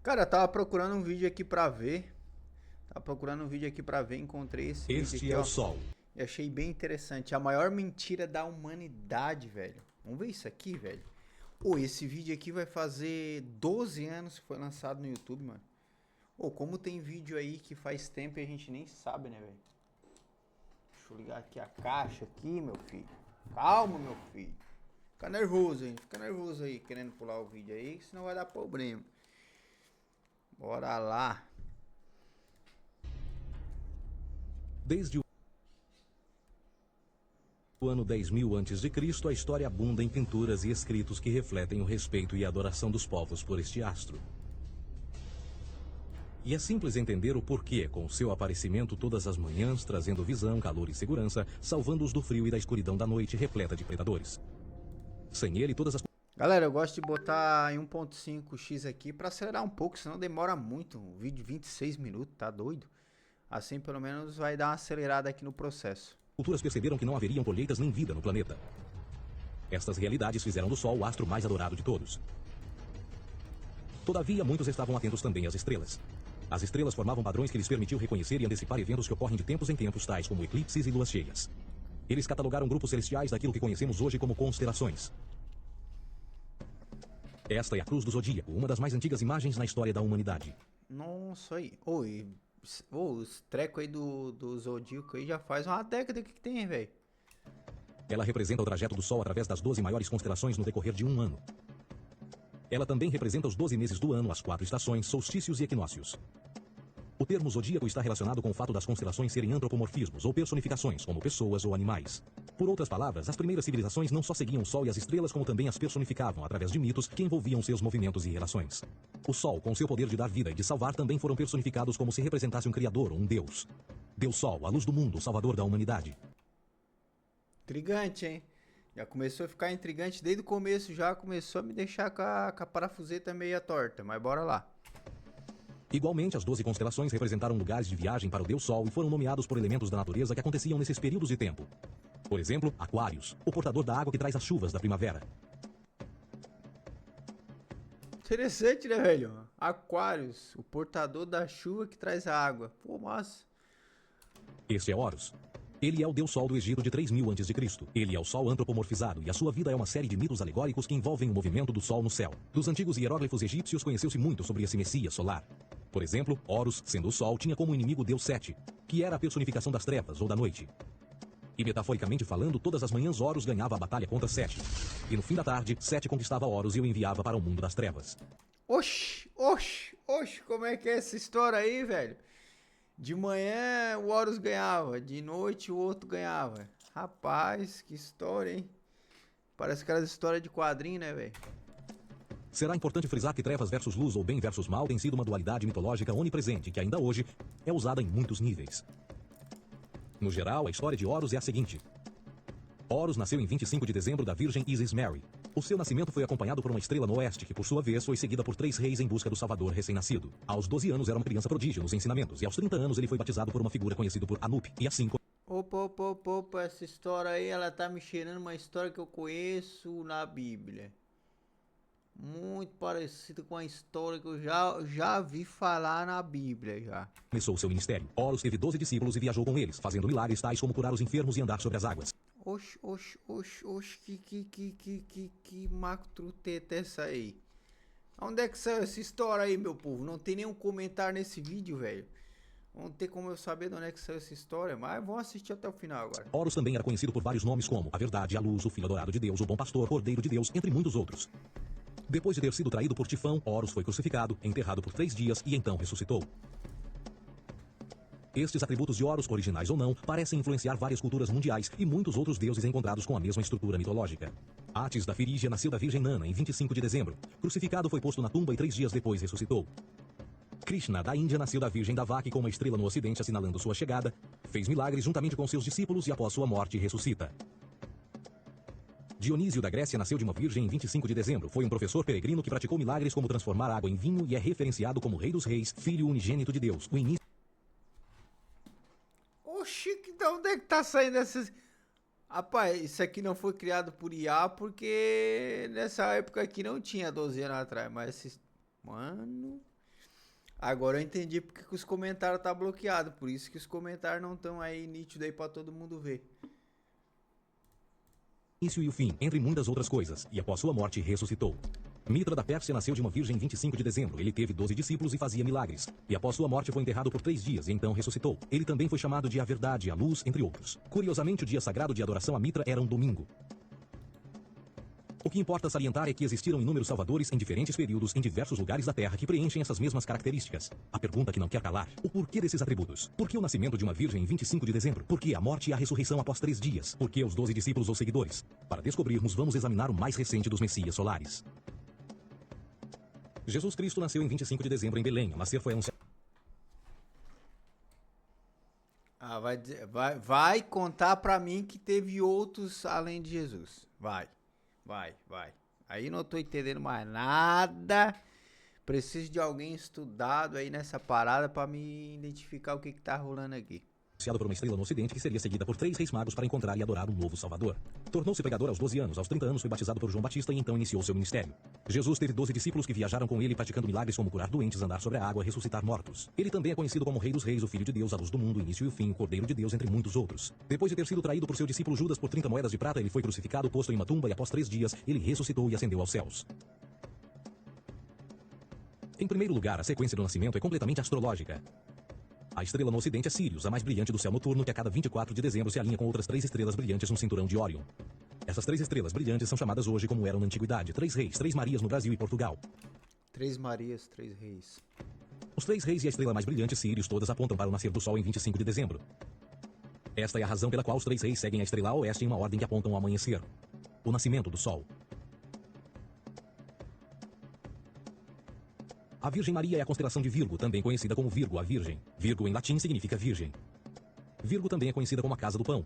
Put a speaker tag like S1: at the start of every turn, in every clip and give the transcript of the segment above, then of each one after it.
S1: Cara, eu tava procurando um vídeo aqui pra ver. Tava procurando um vídeo aqui pra ver, encontrei esse vídeo
S2: Este
S1: aqui,
S2: é o
S1: ó.
S2: Sol.
S1: E achei bem interessante. A maior mentira da humanidade, velho. Vamos ver isso aqui, velho. Ô, esse vídeo aqui vai fazer 12 anos que foi lançado no YouTube, mano. Ô, como tem vídeo aí que faz tempo e a gente nem sabe, né, velho? Deixa eu ligar aqui a caixa aqui, meu filho. Calma, meu filho. Fica nervoso, hein? Fica nervoso aí, querendo pular o vídeo aí, senão vai dar problema. Bora lá.
S2: Desde o ano 10.000 a.C., a história abunda em pinturas e escritos que refletem o respeito e a adoração dos povos por este astro. E é simples entender o porquê, com seu aparecimento todas as manhãs, trazendo visão, calor e segurança, salvando-os do frio e da escuridão da noite repleta de predadores. Sem ele, todas as
S1: Galera, eu gosto de botar em 1.5x aqui pra acelerar um pouco, senão demora muito. Um vídeo de 26 minutos, tá doido? Assim pelo menos vai dar uma acelerada aqui no processo.
S2: culturas perceberam que não haveriam colheitas nem vida no planeta. Estas realidades fizeram do Sol o astro mais adorado de todos. Todavia, muitos estavam atentos também às estrelas. As estrelas formavam padrões que lhes permitiam reconhecer e antecipar eventos que ocorrem de tempos em tempos, tais como eclipses e luas cheias. Eles catalogaram grupos celestiais daquilo que conhecemos hoje como constelações. Esta é a Cruz do Zodíaco, uma das mais antigas imagens na história da humanidade.
S1: Nossa, aí. Oi, os trecos aí do Zodíaco aí já faz uma década que tem, velho.
S2: Ela representa o trajeto do Sol através das 12 maiores constelações no decorrer de um ano. Ela também representa os 12 meses do ano, as 4 estações, solstícios e equinócios. O termo zodíaco está relacionado com o fato das constelações serem antropomorfismos ou personificações, como pessoas ou animais. Por outras palavras, as primeiras civilizações não só seguiam o Sol e as estrelas, como também as personificavam através de mitos que envolviam seus movimentos e relações. O Sol, com seu poder de dar vida e de salvar, também foram personificados como se representasse um criador ou um deus. Deus Sol, a luz do mundo, o salvador da humanidade.
S1: Intrigante, hein? Já começou a ficar intrigante desde o começo, já começou a me deixar com a parafuseta meia torta, mas bora lá.
S2: Igualmente, as 12 constelações representaram lugares de viagem para o Deus Sol e foram nomeados por elementos da natureza que aconteciam nesses períodos de tempo. Por exemplo, Aquários, o portador da água que traz as chuvas da primavera.
S1: Interessante, né, velho? Aquários, o portador da chuva que traz a água. Pô, massa.
S2: Este é Horus. Ele é o Deus Sol do Egito de 3.000 a.C. Ele é o Sol antropomorfizado e a sua vida é uma série de mitos alegóricos que envolvem o movimento do Sol no céu. Dos antigos hieróglifos egípcios conheceu-se muito sobre esse Messias solar. Por exemplo, Horus, sendo o Sol, tinha como inimigo o Deus Sete, que era a personificação das trevas ou da noite. E metaforicamente falando, todas as manhãs Horus ganhava a batalha contra Sete. E no fim da tarde, Sete conquistava Horus e o enviava para o mundo das trevas.
S1: Oxi, oxi, oxi, como é que é essa história aí, velho? De manhã o Horus ganhava, de noite o outro ganhava. Rapaz, que história, hein? Parece aquelas histórias de quadrinho, né, velho?
S2: Será importante frisar que trevas versus luz ou bem versus mal tem sido uma dualidade mitológica onipresente que ainda hoje é usada em muitos níveis. No geral, a história de Horus é a seguinte. Horus nasceu em 25 de dezembro da Virgem Isis Mary. O seu nascimento foi acompanhado por uma estrela no oeste, que por sua vez foi seguida por 3 reis em busca do Salvador recém-nascido. Aos 12 anos era uma criança prodígio nos ensinamentos, e aos 30 anos ele foi batizado por uma figura conhecida por Anup, e assim
S1: Opa, opa, opa, opa, essa história aí, ela tá me cheirando uma história que eu conheço na Bíblia. Muito parecida com a história que eu já vi falar na Bíblia já.
S2: começou seu ministério. Horus teve 12 discípulos e viajou com eles, fazendo milagres tais como curar os enfermos e andar sobre as águas.
S1: Oxi, oxi, oxi, oxi, que macroteta é essa aí? Onde é que saiu essa história aí, meu povo? Não tem nenhum comentário nesse vídeo, velho. Não tem como eu saber de onde é que saiu essa história, mas vamos assistir até o final agora.
S2: Horus também era conhecido por vários nomes como a Verdade, a Luz, o Filho Adorado de Deus, o Bom Pastor, Cordeiro de Deus, entre muitos outros. Depois de ter sido traído por Tifão, Horus foi crucificado, enterrado por 3 dias e então ressuscitou. Estes atributos de Horus, originais ou não, parecem influenciar várias culturas mundiais e muitos outros deuses encontrados com a mesma estrutura mitológica. Atis da Firígia nasceu da Virgem Nana em 25 de dezembro. Crucificado, foi posto na tumba e 3 dias depois ressuscitou. Krishna da Índia nasceu da Virgem Davaki com uma estrela no ocidente assinalando sua chegada, fez milagres juntamente com seus discípulos e após sua morte ressuscita. Dionísio da Grécia nasceu de uma virgem em 25 de dezembro. Foi um professor peregrino que praticou milagres como transformar água em vinho e é referenciado como Rei dos Reis, Filho unigênito de Deus. O início
S1: Oxi, de onde é que tá saindo essas... Rapaz, isso aqui não foi criado por IA porque nessa época aqui não tinha 12 anos atrás, mas esses... Mano... Agora eu entendi porque que os comentários tá bloqueado. Por isso que os comentários não estão aí nítidos aí pra todo mundo ver.
S2: Início e o fim, entre muitas outras coisas, e após sua morte ressuscitou. Mitra da Pérsia nasceu de uma virgem em 25 de dezembro. Ele teve 12 discípulos e fazia milagres. E após sua morte foi enterrado por 3 dias e então ressuscitou. Ele também foi chamado de a Verdade, a Luz, entre outros. Curiosamente, o dia sagrado de adoração a Mitra era um domingo. O que importa salientar é que existiram inúmeros salvadores em diferentes períodos em diversos lugares da Terra que preenchem essas mesmas características. A pergunta que não quer calar: o porquê desses atributos? Por que o nascimento de uma virgem em 25 de dezembro? Por que a morte e a ressurreição após 3 dias? Por que os 12 discípulos ou seguidores? Para descobrirmos, vamos examinar o mais recente dos Messias solares. Jesus Cristo nasceu em 25 de dezembro em Belém. A nascer foi anunciado.
S1: Ah, vai contar pra mim que teve outros além de Jesus. Vai. Aí não tô entendendo mais nada. Preciso de alguém estudado aí nessa parada pra me identificar o que tá rolando aqui.
S2: Anunciado por uma estrela no ocidente que seria seguida por 3 reis magos para encontrar e adorar um novo Salvador. Tornou-se pregador aos 12 anos. Aos 30 anos foi batizado por João Batista e então iniciou seu ministério. Jesus teve 12 discípulos que viajaram com ele praticando milagres como curar doentes, andar sobre a água, ressuscitar mortos. Ele também é conhecido como Rei dos Reis, o Filho de Deus, a Luz do Mundo, o Início e o Fim, o Cordeiro de Deus, entre muitos outros. Depois de ter sido traído por seu discípulo Judas por 30 moedas de prata, ele foi crucificado, posto em uma tumba e após 3 dias, ele ressuscitou e ascendeu aos céus. Em primeiro lugar, a sequência do nascimento é completamente astrológica. A estrela no ocidente é Sirius, a mais brilhante do céu noturno, que a cada 24 de dezembro se alinha com outras 3 estrelas brilhantes no cinturão de Órion. Essas 3 estrelas brilhantes são chamadas hoje como eram na antiguidade: 3 reis, 3 Marias no Brasil e Portugal.
S1: 3 Marias, 3 reis.
S2: Os 3 reis e a estrela mais brilhante, Sirius, todas apontam para o nascer do sol em 25 de dezembro. Esta é a razão pela qual os 3 reis seguem a estrela a oeste em uma ordem que apontam ao amanhecer: o nascimento do sol. A Virgem Maria é a constelação de Virgo, também conhecida como Virgo, a Virgem. Virgo em latim significa virgem. Virgo também é conhecida como a Casa do Pão.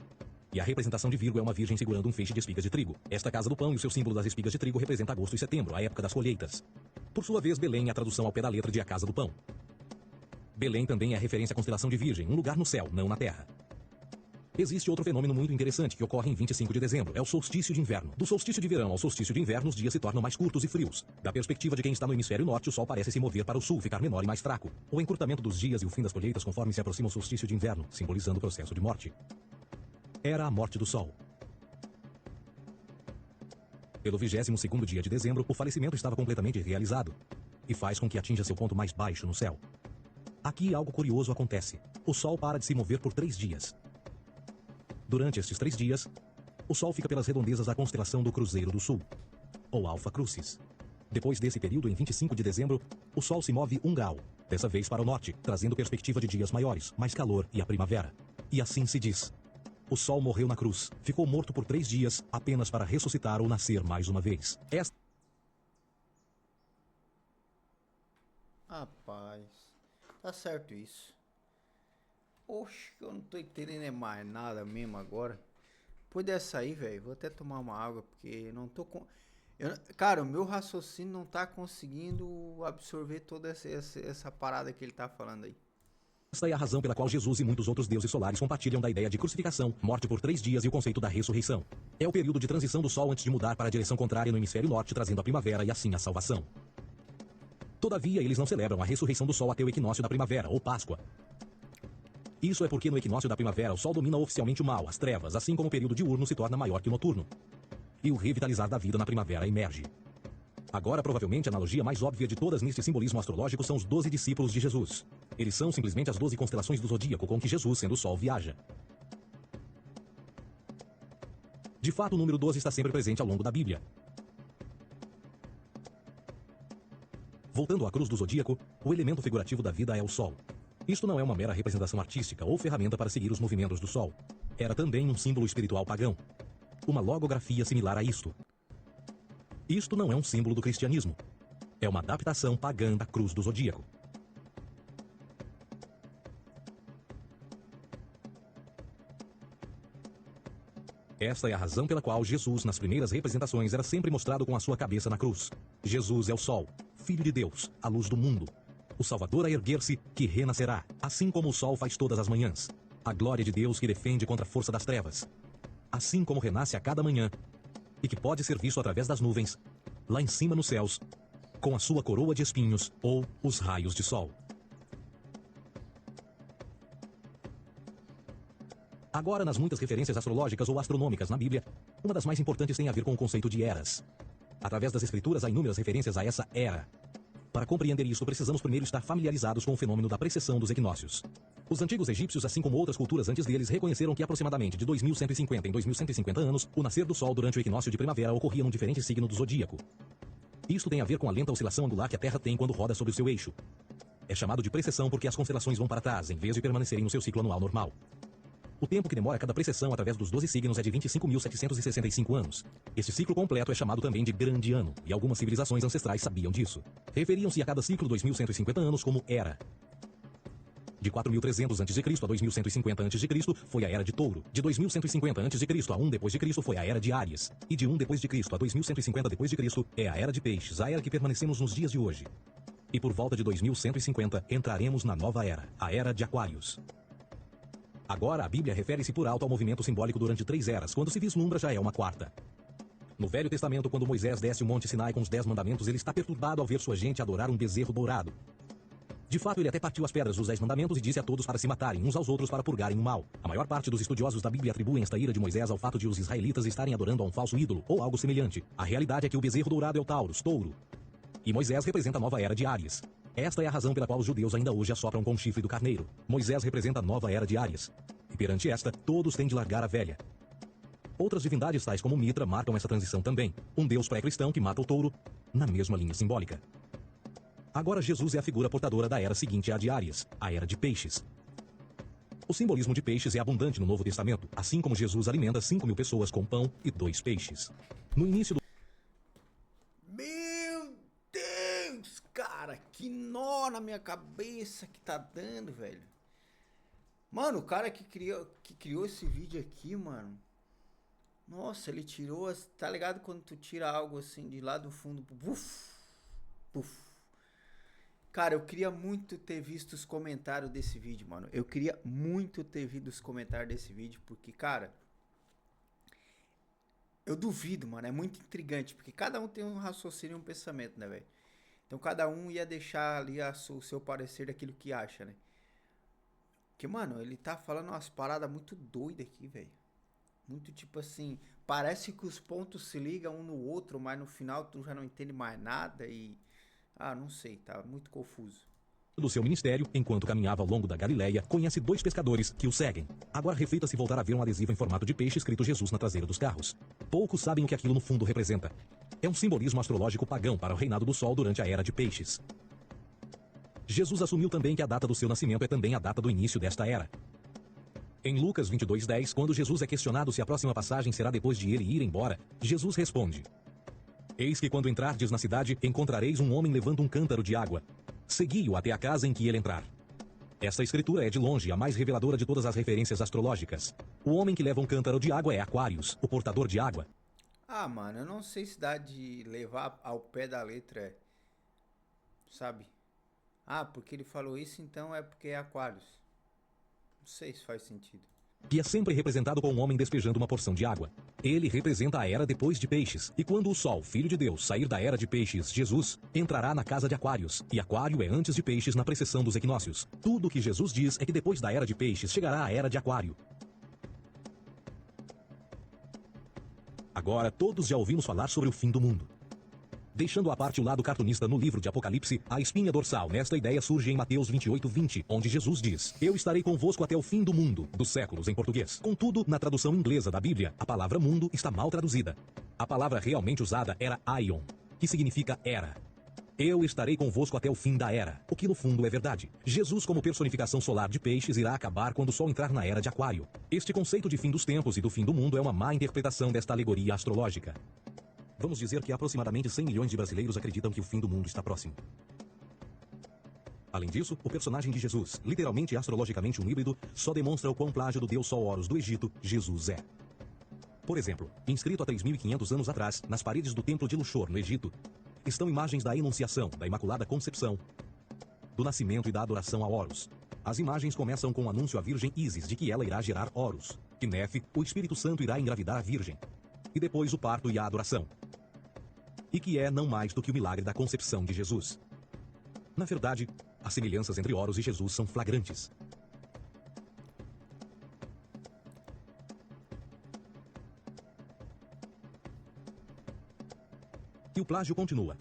S2: E a representação de Virgo é uma virgem segurando um feixe de espigas de trigo. Esta Casa do Pão e o seu símbolo das espigas de trigo representa agosto e setembro, a época das colheitas. Por sua vez, Belém é a tradução ao pé da letra de a Casa do Pão. Belém também é a referência à constelação de Virgem, um lugar no céu, não na terra. Existe outro fenômeno muito interessante que ocorre em 25 de dezembro, é o solstício de inverno. Do solstício de verão ao solstício de inverno, os dias se tornam mais curtos e frios. Da perspectiva de quem está no hemisfério norte, o sol parece se mover para o sul, ficar menor e mais fraco. O encurtamento dos dias e o fim das colheitas conforme se aproxima o solstício de inverno, simbolizando o processo de morte. Era a morte do sol. Pelo 22º dia de dezembro, o falecimento estava completamente realizado, e faz com que atinja seu ponto mais baixo no céu. Aqui algo curioso acontece. O sol para de se mover por 3 dias. Durante estes 3 dias, o Sol fica pelas redondezas da constelação do Cruzeiro do Sul, ou Alfa Crucis. Depois desse período, em 25 de dezembro, o Sol se move 1 grau, dessa vez para o norte, trazendo perspectiva de dias maiores, mais calor e a primavera. E assim se diz: o Sol morreu na cruz, ficou morto por 3 dias, apenas para ressuscitar ou nascer mais uma vez.
S1: Rapaz, tá certo isso. Oxe, eu não tô entendendo mais nada mesmo agora. Depois dessa aí, velho, vou até tomar uma água, porque não tô com... Cara, o meu raciocínio não tá conseguindo absorver toda essa parada que ele tá falando aí.
S2: Esta é a razão pela qual Jesus e muitos outros deuses solares compartilham da ideia de crucificação, morte por 3 dias e o conceito da ressurreição. É o período de transição do Sol antes de mudar para a direção contrária no hemisfério norte, trazendo a primavera e assim a salvação. Todavia, eles não celebram a ressurreição do Sol até o equinócio da primavera, ou Páscoa. Isso é porque no equinócio da primavera o Sol domina oficialmente o mal, as trevas, assim como o período diurno se torna maior que o noturno. E o revitalizar da vida na primavera emerge. Agora, provavelmente, a analogia mais óbvia de todas neste simbolismo astrológico são os 12 discípulos de Jesus. Eles são simplesmente as 12 constelações do zodíaco com que Jesus, sendo o Sol, viaja. De fato, o número 12 está sempre presente ao longo da Bíblia. Voltando à cruz do zodíaco, o elemento figurativo da vida é o Sol. Isto não é uma mera representação artística ou ferramenta para seguir os movimentos do Sol. Era também um símbolo espiritual pagão. Uma logografia similar a isto. Isto não é um símbolo do cristianismo. É uma adaptação pagã da cruz do zodíaco. Esta é a razão pela qual Jesus, nas primeiras representações, era sempre mostrado com a sua cabeça na cruz. Jesus é o Sol, Filho de Deus, a luz do mundo. O Salvador a erguer-se, que renascerá, assim como o sol faz todas as manhãs. A glória de Deus que defende contra a força das trevas. Assim como renasce a cada manhã, e que pode ser visto através das nuvens, lá em cima nos céus, com a sua coroa de espinhos, ou os raios de sol. Agora, nas muitas referências astrológicas ou astronômicas na Bíblia, uma das mais importantes tem a ver com o conceito de eras. Através das escrituras há inúmeras referências a essa era. Para compreender isso, precisamos primeiro estar familiarizados com o fenômeno da precessão dos equinócios. Os antigos egípcios, assim como outras culturas antes deles, reconheceram que aproximadamente de 2150 em 2150 anos, o nascer do Sol durante o equinócio de primavera ocorria num diferente signo do zodíaco. Isto tem a ver com a lenta oscilação angular que a Terra tem quando roda sobre o seu eixo. É chamado de precessão porque as constelações vão para trás, em vez de permanecerem no seu ciclo anual normal. O tempo que demora cada precessão através dos 12 signos é de 25.765 anos. Este ciclo completo é chamado também de Grande Ano, e algumas civilizações ancestrais sabiam disso. Referiam-se a cada ciclo 2150 anos como Era. De 4.300 a.C. a 2.150 a.C. foi a Era de Touro. De 2.150 a.C. a 1 d.C. foi a Era de Áries. E de 1 d.C. a 2.150 d.C. é a Era de Peixes, a era que permanecemos nos dias de hoje. E por volta de 2150 entraremos na nova era, a Era de Aquários. Agora, a Bíblia refere-se por alto ao movimento simbólico durante 3 eras, quando se vislumbra já é uma quarta. No Velho Testamento, quando Moisés desce o Monte Sinai com os 10 mandamentos, ele está perturbado ao ver sua gente adorar um bezerro dourado. De fato, ele até partiu as pedras dos 10 mandamentos e disse a todos para se matarem uns aos outros para purgarem o mal. A maior parte dos estudiosos da Bíblia atribuem esta ira de Moisés ao fato de os israelitas estarem adorando a um falso ídolo, ou algo semelhante. A realidade é que o bezerro dourado é o Taurus, touro. E Moisés representa a nova era de Áries. Esta é a razão pela qual os judeus ainda hoje assopram com o chifre do carneiro. Moisés representa a nova era de Áries. E perante esta, todos têm de largar a velha. Outras divindades, tais como Mitra, marcam essa transição também. Um deus pré-cristão que mata o touro, na mesma linha simbólica. Agora Jesus é a figura portadora da era seguinte à de Áries, a era de Peixes. O simbolismo de peixes é abundante no Novo Testamento, assim como Jesus alimenta 5.000 pessoas com pão e 2 peixes. No início do...
S1: Meu Deus, cara, que nó na minha cabeça que tá dando, velho. Mano, o cara que criou esse vídeo aqui, mano. Nossa, ele tirou, tá ligado quando tu tira algo assim de lá do fundo, puf, puf. Cara, eu queria muito ter visto os comentários desse vídeo, mano. Eu queria muito ter visto os comentários desse vídeo, porque, cara, eu duvido, mano. É muito intrigante, porque cada um tem um raciocínio e um pensamento, né, velho? Então, cada um ia deixar ali o seu parecer daquilo que acha, né? Porque, mano, ele tá falando umas paradas muito doidas aqui, velho. Muito tipo assim, parece que os pontos se ligam um no outro, mas no final tu já não entende mais nada e... Ah, não sei, tá muito confuso.
S2: Do seu ministério, enquanto caminhava ao longo da Galileia, conhece 2 pescadores que o seguem. Agora reflita se voltar a ver um adesivo em formato de peixe escrito Jesus na traseira dos carros. Poucos sabem o que aquilo no fundo representa. É um simbolismo astrológico pagão para o reinado do Sol durante a Era de Peixes. Jesus assumiu também que a data do seu nascimento é também a data do início desta era. Em Lucas 22:10, quando Jesus é questionado se a próxima passagem será depois de ele ir embora, Jesus responde: Eis que quando entrardes na cidade, encontrareis um homem levando um cântaro de água. Segui-o até a casa em que ele entrar. Esta escritura é de longe a mais reveladora de todas as referências astrológicas. O homem que leva um cântaro de água é Aquários, o portador de água.
S1: Ah, mano, eu não sei se dá de levar ao pé da letra, sabe? Ah, porque ele falou isso, então é porque é Aquários. Não sei se faz sentido.
S2: Que é sempre representado com um homem despejando uma porção de água. Ele representa a era depois de Peixes. E quando o Sol, filho de Deus, sair da era de Peixes, Jesus, entrará na casa de Aquários. E Aquário é antes de Peixes na precessão dos equinócios. Tudo o que Jesus diz é que depois da era de Peixes chegará a era de Aquário. Agora, todos já ouvimos falar sobre o fim do mundo. Deixando à parte o lado cartunista no livro de Apocalipse, a espinha dorsal nesta ideia surge em Mateus 28:20, onde Jesus diz: Eu estarei convosco até o fim do mundo, dos séculos em português. Contudo, na tradução inglesa da Bíblia, a palavra mundo está mal traduzida. A palavra realmente usada era aion, que significa era. Eu estarei convosco até o fim da era, o que no fundo é verdade. Jesus, como personificação solar de Peixes, irá acabar quando o Sol entrar na era de Aquário. Este conceito de fim dos tempos e do fim do mundo é uma má interpretação desta alegoria astrológica. Vamos dizer que aproximadamente 100 milhões de brasileiros acreditam que o fim do mundo está próximo. Além disso, o personagem de Jesus, literalmente e astrologicamente um híbrido, só demonstra o quão plágio do deus Sol Horus do Egito, Jesus é. Por exemplo, inscrito há 3.500 anos atrás, nas paredes do templo de Luxor, no Egito, estão imagens da Enunciação, da Imaculada Concepção, do nascimento e da adoração a Horus. As imagens começam com o anúncio à Virgem Ísis de que ela irá gerar Horus, que Nefe, o Espírito Santo, irá engravidar a Virgem, e depois o parto e a adoração. E que é não mais do que o milagre da concepção de Jesus. Na verdade, as semelhanças entre Horus e Jesus são flagrantes. o plágio continua.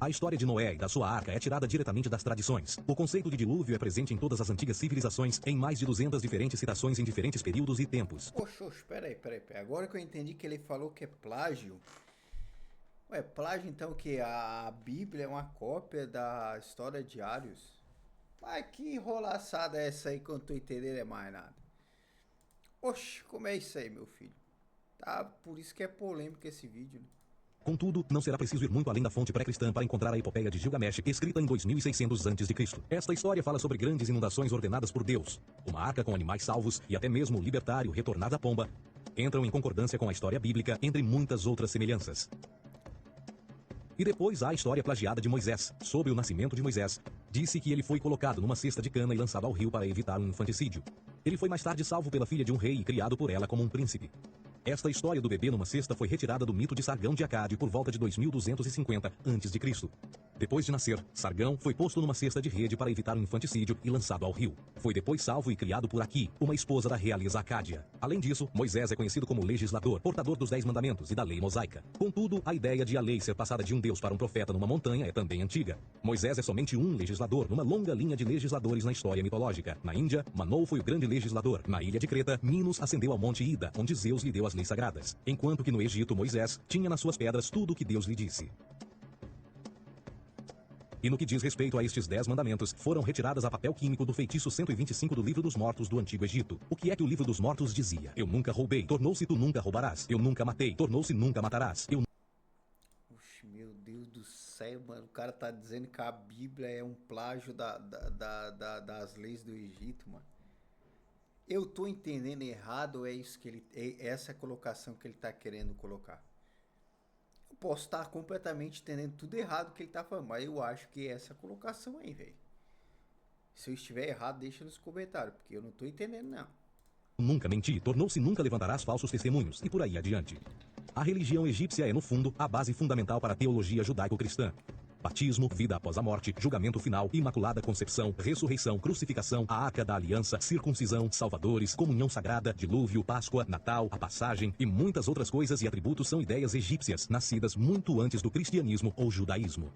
S2: A história de Noé e da sua arca é tirada diretamente das tradições. O conceito de dilúvio é presente em todas as antigas civilizações, em mais de 200 diferentes citações em diferentes períodos e tempos.
S1: Poxa, peraí. Agora que eu entendi que ele falou que é plágio. Ué, plágio então que a Bíblia é uma cópia da história de Arius? Mas que enrolaçada é essa aí que eu não tô entendendo é mais nada? Oxe, como é isso aí, meu filho? Tá, por isso que é polêmico esse vídeo, né?
S2: Contudo, não será preciso ir muito além da fonte pré-cristã para encontrar a epopeia de Gilgamesh, escrita em 2600 a.C. Esta história fala sobre grandes inundações ordenadas por Deus, uma arca com animais salvos e até mesmo o libertário retornar da pomba entram em concordância com a história bíblica, entre muitas outras semelhanças. E depois há a história plagiada de Moisés. Sobre o nascimento de Moisés, disse que ele foi colocado numa cesta de cana e lançado ao rio para evitar um infanticídio. Ele foi mais tarde salvo pela filha de um rei e criado por ela como um príncipe. Esta história do bebê numa cesta foi retirada do mito de Sargão de Acade por volta de 2250 a.C. Depois de nascer, Sargão foi posto numa cesta de rede para evitar um infanticídio e lançado ao rio. Foi depois salvo e criado por Aqui, uma esposa da realeza Acádia. Além disso, Moisés é conhecido como legislador, portador dos 10 mandamentos e da lei mosaica. Contudo, a ideia de a lei ser passada de um deus para um profeta numa montanha é também antiga. Moisés é somente um legislador numa longa linha de legisladores na história mitológica. Na Índia, Manou foi o grande legislador. Na ilha de Creta, Minos ascendeu ao monte Ida, onde Zeus lhe deu as leis sagradas. Enquanto que no Egito, Moisés tinha nas suas pedras tudo o que Deus lhe disse. E no que diz respeito a estes 10 mandamentos, foram retiradas a papel químico do feitiço 125 do Livro dos Mortos do Antigo Egito. O que é que o Livro dos Mortos dizia? Eu nunca roubei, tornou-se tu nunca roubarás. Eu nunca matei, tornou-se nunca matarás.
S1: Oxe, meu Deus do céu, mano. O cara tá dizendo que a Bíblia é um plágio das leis do Egito, mano. Eu tô entendendo errado ou é isso que ele... É essa colocação que ele tá querendo colocar? Eu posso estar completamente entendendo tudo errado que ele tá falando, mas eu acho que é essa colocação aí, velho. Se eu estiver errado, deixa nos comentários, porque eu não tô entendendo, não.
S2: Nunca menti, tornou-se nunca levantarás falsos testemunhos, e por aí adiante. A religião egípcia é, no fundo, a base fundamental para a teologia judaico-cristã. Batismo, vida após a morte, julgamento final, imaculada concepção, ressurreição, crucificação, a arca da aliança, circuncisão, salvadores, comunhão sagrada, dilúvio, Páscoa, Natal, a passagem e muitas outras coisas e atributos são ideias egípcias, nascidas muito antes do cristianismo ou judaísmo.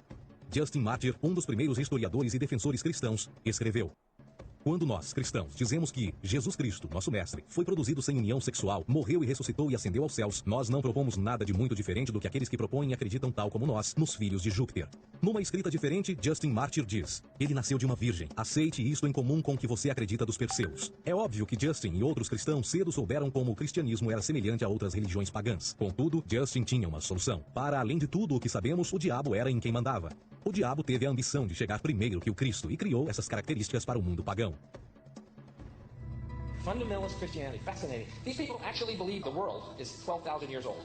S2: Justin Martyr, um dos primeiros historiadores e defensores cristãos, escreveu: quando nós, cristãos, dizemos que Jesus Cristo, nosso mestre, foi produzido sem união sexual, morreu e ressuscitou e ascendeu aos céus, nós não propomos nada de muito diferente do que aqueles que propõem e acreditam tal como nós, nos filhos de Júpiter. Numa escrita diferente, Justin Martyr diz: ele nasceu de uma virgem. Aceite isto em comum com o que você acredita dos perseus. É óbvio que Justin e outros cristãos cedo souberam como o cristianismo era semelhante a outras religiões pagãs. Contudo, Justin tinha uma solução. Para além de tudo o que sabemos, o diabo era em quem mandava. O diabo teve a ambição de chegar primeiro que o Cristo e criou essas características para o mundo pagão.
S3: Fundamentalist Christianity, fascinating. These people actually believe the world is 12,000 years old.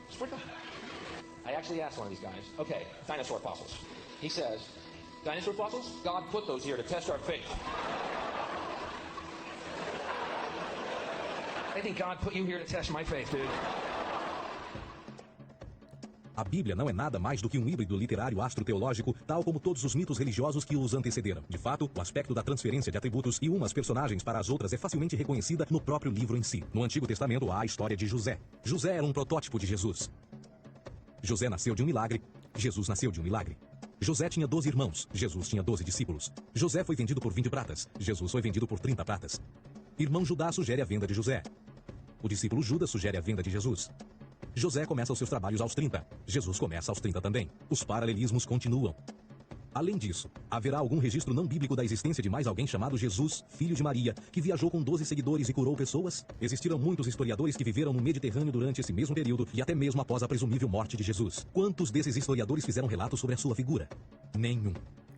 S3: It's freaking. I actually asked one of these guys, okay, dinosaur fossils. He says, dinosaur fossils? God put those here to test our faith. I think God put you here to test my faith, dude.
S2: A Bíblia não é nada mais do que um híbrido literário astroteológico, tal como todos os mitos religiosos que os antecederam. De fato, o aspecto da transferência de atributos e umas personagens para as outras é facilmente reconhecida no próprio livro em si. No Antigo Testamento há a história de José. José era um protótipo de Jesus. José nasceu de um milagre. Jesus nasceu de um milagre. José tinha 12 irmãos. Jesus tinha 12 discípulos. José foi vendido por 20 pratas. Jesus foi vendido por 30 pratas. Irmão Judá sugere a venda de José. O discípulo Judas sugere a venda de Jesus. José começa os seus trabalhos aos 30. Jesus começa aos 30 também. Os paralelismos continuam. Além disso, haverá algum registro não bíblico da existência de mais alguém chamado Jesus, filho de Maria, que viajou com 12 seguidores e curou pessoas? Existiram muitos historiadores que viveram no Mediterrâneo durante esse mesmo período e até mesmo após a presumível morte de Jesus. Quantos desses historiadores fizeram relatos sobre a sua figura? Nenhum.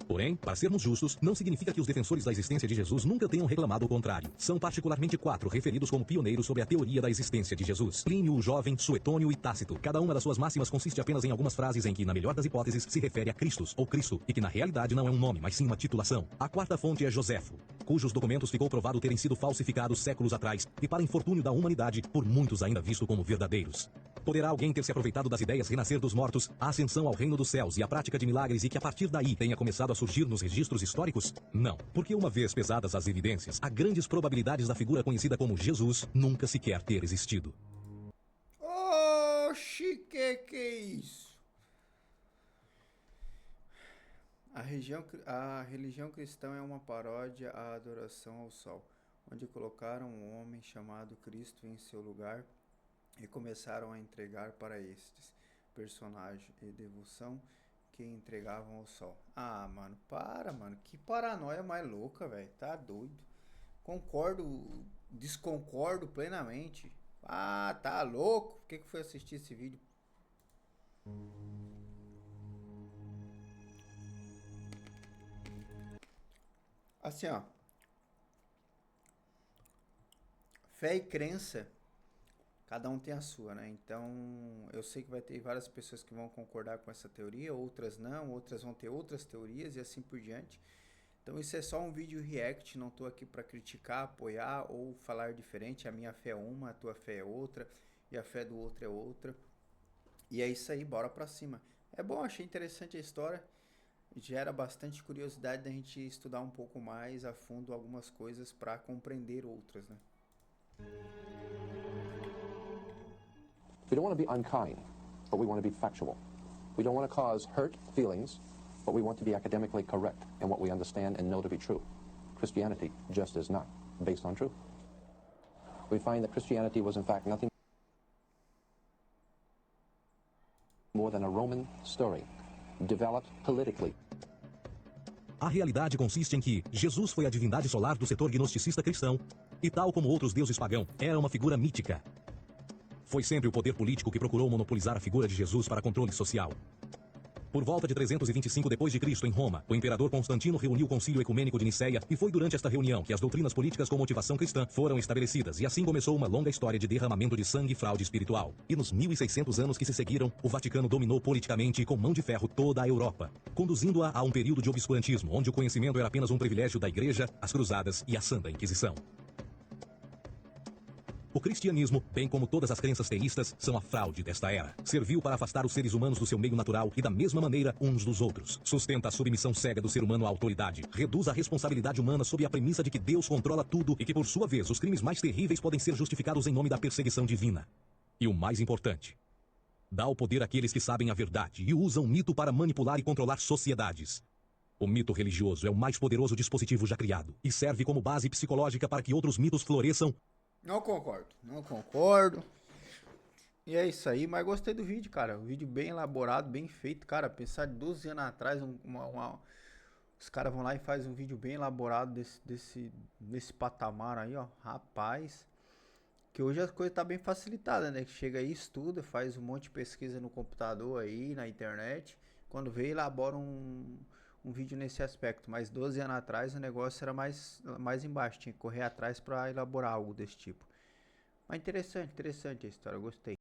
S2: Porém, para sermos justos, não significa que os defensores da existência de Jesus nunca tenham reclamado o contrário. São particularmente 4 referidos como pioneiros sobre a teoria da existência de Jesus: Plínio o Jovem, Suetônio e Tácito. Cada uma das suas máximas consiste apenas em algumas frases em que, na melhor das hipóteses, se refere a Christus ou Cristo, e que na realidade não é um nome, mas sim uma titulação. A quarta fonte é Joséfo, cujos documentos ficou provado terem sido falsificados séculos atrás, e para infortúnio da humanidade, por muitos ainda visto como verdadeiros. Poderá alguém ter se aproveitado das ideias renascer dos mortos, a ascensão ao reino dos céus e a prática de milagres e que a partir daí tenha começado a surgir nos registros históricos? Não, porque uma vez pesadas as evidências, há grandes probabilidades da figura conhecida como Jesus nunca sequer ter existido.
S1: Oxi, que é isso? A religião cristã é uma paródia à adoração ao sol, onde colocaram um homem chamado Cristo em seu lugar e começaram a entregar para estes personagem e devoção que entregavam ao sol. Ah, mano, para, mano. Que paranoia mais louca, velho. Tá doido. Concordo, desconcordo plenamente. Ah, tá louco? Por que foi assistir esse vídeo? Assim, ó. Fé e crença, cada um tem a sua, né? Então, eu sei que vai ter várias pessoas que vão concordar com essa teoria, outras não, outras vão ter outras teorias e assim por diante. Então, isso é só um vídeo react, não tô aqui para criticar, apoiar ou falar diferente. A minha fé é uma, a tua fé é outra e a fé do outro é outra. E é isso aí, bora pra cima. É bom, achei interessante a história. Gera bastante curiosidade da gente estudar um pouco mais a fundo algumas coisas para compreender outras, né?
S4: We don't want to be unkind, but we want to be factual. We don't want to cause hurt feelings, but we want to be academically correct in what we understand and know to be true. Christianity just is not based on truth. We find that Christianity was in fact nothing more than a Roman story, developed politically.
S2: A realidade consiste em que Jesus foi a divindade solar do setor gnosticista cristão, e tal como outros deuses pagãos, era uma figura mítica. Foi sempre o poder político que procurou monopolizar a figura de Jesus para controle social. Por volta de 325 d.C., em Roma, o imperador Constantino reuniu o Concílio Ecumênico de Nicéia e foi durante esta reunião que as doutrinas políticas com motivação cristã foram estabelecidas, e assim começou uma longa história de derramamento de sangue e fraude espiritual. E nos 1600 anos que se seguiram, o Vaticano dominou politicamente e com mão de ferro toda a Europa, conduzindo-a a um período de obscurantismo, onde o conhecimento era apenas um privilégio da Igreja, as Cruzadas e a Santa Inquisição. O cristianismo, bem como todas as crenças teístas, são a fraude desta era. Serviu para afastar os seres humanos do seu meio natural e da mesma maneira uns dos outros. Sustenta a submissão cega do ser humano à autoridade. Reduz a responsabilidade humana sob a premissa de que Deus controla tudo e que, por sua vez, os crimes mais terríveis podem ser justificados em nome da perseguição divina. E o mais importante, dá o poder àqueles que sabem a verdade e usam o mito para manipular e controlar sociedades. O mito religioso é o mais poderoso dispositivo já criado e serve como base psicológica para que outros mitos floresçam.
S1: Não concordo, não concordo. E é isso aí, mas gostei do vídeo, cara. Um vídeo bem elaborado, bem feito, cara. Pensar de 12 anos atrás, os caras vão lá e fazem um vídeo bem elaborado desse patamar aí, ó. Rapaz, que hoje as coisas tá bem facilitadas, né? Que chega aí, estuda, faz um monte de pesquisa no computador aí, na internet. Quando vê, elabora um vídeo nesse aspecto, mas 12 anos atrás o negócio era mais embaixo, tinha que correr atrás para elaborar algo desse tipo. Mas interessante a história, eu gostei.